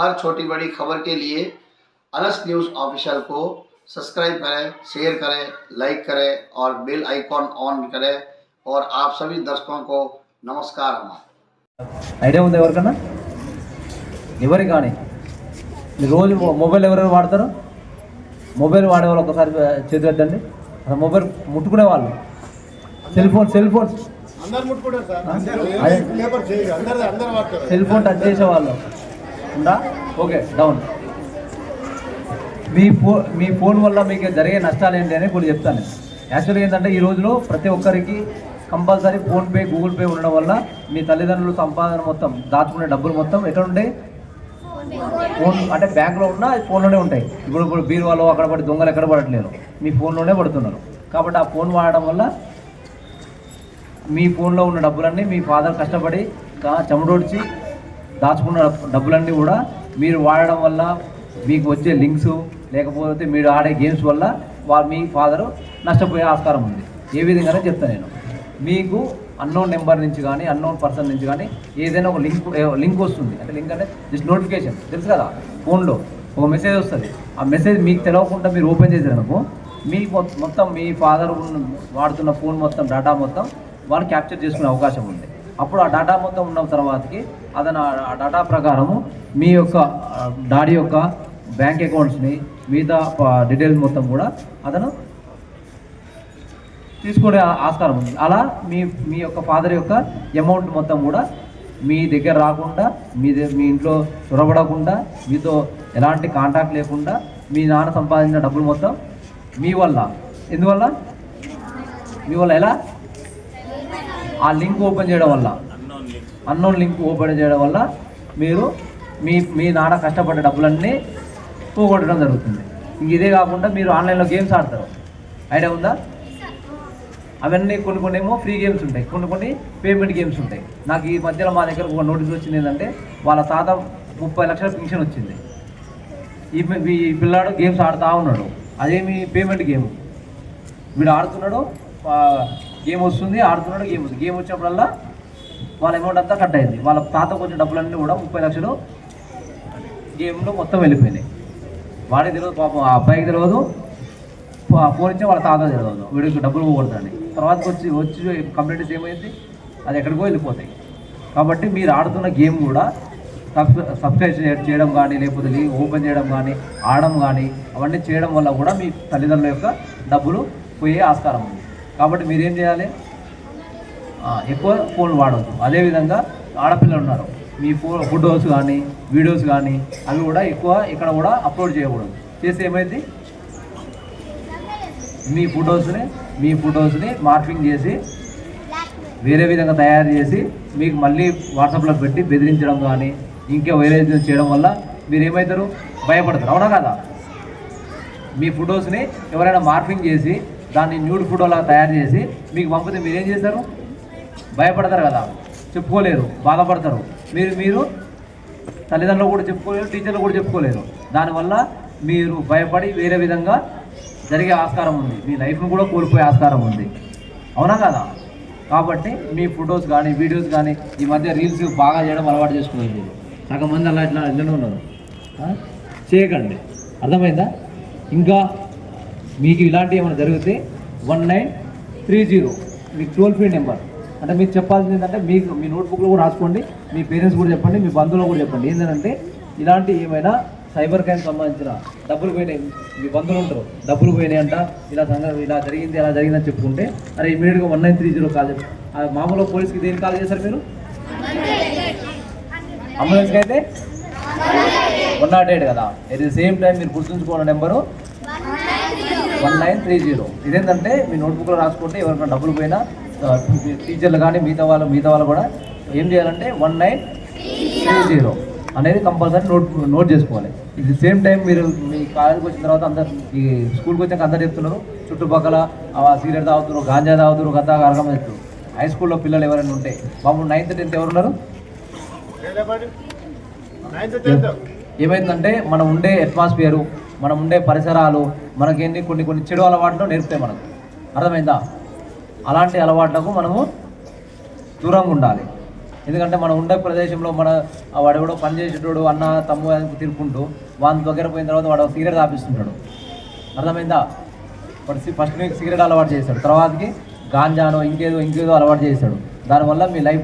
हर छोटी बड़ी खबर के लिए अनस न्यूज़ ऑफिशियल को सब्सक्राइब करें, शेयर करें, लाइक करें और बेल आइकॉन ऑन करें। और आप सभी दर्शकों को नमस्कार। हमारा ఐడియా ఉంది ఎవరికన్నా? ఎవరికి కానీ రోజు మొబైల్ ఎవరెవరు వాడతారు? మొబైల్ వాడే వాళ్ళు ఒకసారి చేతులు ఎత్తండి. అసలు మొబైల్ ముట్టుకునే వాళ్ళు, సెల్ ఫోన్ టచ్ చేసే వాళ్ళు ఉందా? Okay, down. మీ ఫోన్ వల్ల మీకు జరిగే నష్టాలు ఏంటి అని కొన్ని చెప్తాను. యాక్చువల్గా ఏంటంటే ఈ రోజులో ప్రతి ఒక్కరికి కంపల్సరీ ఫోన్పే, గూగుల్ పే ఉండడం వల్ల మీ తల్లిదండ్రులు సంపాదన మొత్తం, దాచుకునే డబ్బులు మొత్తం ఎక్కడ ఉంటాయి? ఫోన్ అంటే బ్యాంకులో ఉన్న ఫోన్లోనే ఉంటాయి. ఇప్పుడు బీరువాలో అక్కడ పడి దొంగలు ఎక్కడ పడట్లేరు, మీ ఫోన్లోనే పడుతున్నారు. కాబట్టి ఆ ఫోన్ వాడడం వల్ల మీ ఫోన్లో ఉన్న డబ్బులన్నీ మీ ఫాదర్ కష్టపడి చెమటోడ్చి దాచుకున్న డబ్బులన్నీ కూడా మీరు వాడడం వల్ల మీకు వచ్చే లింక్స్ లేకపోతే మీరు ఆడే గేమ్స్ వల్ల మీ ఫాదరు నష్టపోయే ఆస్కారం ఉంది. ఏ విధంగానే చెప్తాను నేను. మీకు అన్నోన్ నెంబర్ నుంచి కానీ అన్నోన్ పర్సన్ నుంచి కానీ ఏదైనా ఒక లింక్ వస్తుంది. అంటే లింక్ అంటే జస్ట్ నోటిఫికేషన్, తెలుసు కదా, ఫోన్లో ఒక మెసేజ్ వస్తుంది. ఆ మెసేజ్ మీకు తెలియకుండా మీరు ఓపెన్ చేసారనుకో, మీ మొత్తం మీ ఫాదర్ వాడుతున్న ఫోన్ మొత్తం డేటా మొత్తం వాళ్ళు క్యాప్చర్ చేసుకునే అవకాశం ఉంది. అప్పుడు ఆ డేటా మొత్తం ఉన్న తర్వాతకి అతను ఆ డేటా ప్రకారము మీ యొక్క డాడీ యొక్క బ్యాంక్ అకౌంట్స్ని, మిగతా డీటెయిల్స్ మొత్తం కూడా అతను తీసుకునే ఆస్కారం ఉంది. అలా మీ యొక్క ఫాదర్ యొక్క అమౌంట్ మొత్తం కూడా మీ దగ్గర రాకుండా, మీ ఇంట్లో చొరబడకుండా, మీతో ఎలాంటి కాంటాక్ట్ లేకుండా మీ నాన్న సంపాదించిన డబ్బులు మొత్తం మీ వల్ల, ఎందువల్ల మీ వల్ల ఎలా? ఆ లింక్ ఓపెన్ చేయడం వల్ల, అన్నోన్ లింక్ ఓపెన్ చేయడం వల్ల మీరు మీ నాన్న కష్టపడ్డ డబ్బులన్నీ పోగొట్టడం జరుగుతుంది. ఇంక ఇదే కాకుండా మీరు ఆన్లైన్లో గేమ్స్ ఆడతారు, ఐడియా ఉందా? అవన్నీ కొన్ని ఏమో ఫ్రీ గేమ్స్ ఉంటాయి, కొన్ని పేమెంట్ గేమ్స్ ఉంటాయి. నాకు ఈ మధ్యలో మా దగ్గర ఒక నోటీస్ వచ్చింది ఏంటంటే, వాళ్ళ తాత 30 లక్షల పెన్షన్ వచ్చింది. ఈ పిల్లాడు గేమ్స్ ఆడుతూ ఉన్నాడు, అదేమి పేమెంట్ గేమ్. వీడు ఆడుతున్నాడు, గేమ్ వస్తుంది, ఆడుతున్నాడు, గేమ్ వస్తుంది. గేమ్ వచ్చినప్పుడల్లా వాళ్ళ అమౌంట్ అంతా కట్ అయింది. వాళ్ళ తాత కొంచెం డబ్బులన్నీ కూడా 30 లక్షలు గేమ్లో మొత్తం వెళ్ళిపోయినాయి. వాడికి తెలియదు పాపం, ఆ అబ్బాయికి తెలియదు, ఫోన్ ఇచ్చే వాళ్ళ తాత తెలియదు, వీడికి డబ్బులు పోగొడతాడు. తర్వాత వచ్చి కంప్లైంట్స్ ఏమైంది, అది ఎక్కడికో వెళ్ళిపోతాయి. కాబట్టి మీరు ఆడుతున్న గేమ్ కూడా సబ్స్క్రైబ్ చేయడం కానీ, లేకపోతే ఓపెన్ చేయడం కానీ, ఆడడం కానీ, అవన్నీ చేయడం వల్ల కూడా మీ తల్లిదండ్రుల యొక్క డబ్బులు పోయే ఆస్కారం ఉంది. కాబట్టి మీరేం చేయాలి? ఎక్కువ ఫోన్ వాడవద్దు. అదేవిధంగా ఆడపిల్లలు ఉన్నారు, మీ ఫోటోస్ కానీ, వీడియోస్ కానీ అవి కూడా ఎక్కువ ఇక్కడ కూడా అప్లోడ్ చేయకూడదు. చేస్తే ఏమైంది, మీ ఫొటోస్ని మార్ఫింగ్ చేసి వేరే విధంగా తయారు చేసి మీకు మళ్ళీ వాట్సాప్లో పెట్టి బెదిరించడం కానీ, ఇంకా వేరే చేయడం వల్ల మీరు ఏమవుతారు? భయపడతారు, అవునా కదా? మీ ఫొటోస్ని ఎవరైనా మార్ఫింగ్ చేసి దాన్ని న్యూడ్ ఫోటోలా తయారు చేసి మీకు పంపితే మీరేం చేస్తారు? భయపడతారు కదా, చెప్పుకోలేరు, బాధపడతారు. మీరు తల్లిదండ్రులు కూడా చెప్పుకోలేరు, టీచర్లు కూడా చెప్పుకోలేరు. దానివల్ల మీరు భయపడి వేరే విధంగా జరిగే ఆస్కారం ఉంది, మీ లైఫ్ను కూడా కోల్పోయే ఆస్కారం ఉంది, అవునా కదా? కాబట్టి మీ ఫొటోస్ కానీ, వీడియోస్ కానీ, ఈ మధ్య రీల్స్ బాగా చేయడం అలవాటు చేసుకునేది సగం మంది ఇట్లనే ఉన్నారు. చేయకండి, అర్థమైందా? ఇంకా మీకు ఇలాంటివి ఏమైనా జరిగితే 1930 మీకు టోల్ ఫ్రీ నెంబర్. అంటే మీకు చెప్పాల్సింది ఏంటంటే, మీకు మీ నోట్బుక్లో కూడా రాసుకోండి, మీ పేరెంట్స్ కూడా చెప్పండి, మీ బంధువులు కూడా చెప్పండి. ఏంటంటే ఇలాంటి ఏమైనా సైబర్ క్రైమ్ సంబంధించిన డబ్బులు పోయినాయి, మీ బంధువులు ఉంటారు, డబ్బులు పోయినాయి అంట, ఇలా జరిగింది అలా జరిగిందని చెప్పుకుంటే, అరే ఇమీడియట్గా 1930 కాల్ చేస్తారు. మామూలుగా పోలీస్కి దేనికి కాల్ చేస్తారు మీరు? అంబులెన్స్కి అయితే 108 కదా. ఎట్ ది సేమ్ టైం మీరు గుర్తుంచుకున్న నెంబరు 1930. ఇదేంటంటే మీ నోట్బుక్లో రాసుకుంటే ఎవరికైనా డబ్బులు పోయినా, టీచర్లు కానీ మిగతా వాళ్ళు కూడా ఏం చేయాలంటే 1930 అనేది కంపల్సరీ నోట్ చేసుకోవాలి. ఇట్ ది సేమ్ టైం మీరు మీ కాలేజీకి వచ్చిన తర్వాత ఈ స్కూల్కి వచ్చాక అందరు చెప్తున్నారు, చుట్టుపక్కల సిగరెట్ తాగుతున్నారు, గాంజా తాగుతున్నారు, గత అరగం చేస్తారు. హై స్కూల్లో పిల్లలు ఎవరైనా ఉంటే, బాబు 9th 10th ఎవరున్నారు? ఏమైందంటే మనం ఉండే అట్మాస్ఫియరు, మనం ఉండే పరిసరాలు మనకేంటి కొన్ని చెడు అలవాట్లు నేర్పుతాయి మనకు, అర్థమైందా? అలాంటి అలవాట్లకు మనము దూరంగా ఉండాలి. ఎందుకంటే మనం ఉండే ప్రదేశంలో వాడెవడో పని చేసేటోడు అన్న తమ్ము అని తిరుక్కుంటూ వాని దగ్గర పోయిన తర్వాత వాడు సిగరెట్ తాపిస్తుంటాడు. అర్థమైందా? వాడు ఫస్ట్ మీకు సిగరెట్ అలవాటు చేస్తాడు, తర్వాతకి గాంజానో ఇంకేదో అలవాటు చేస్తాడు. దానివల్ల మీ లైఫ్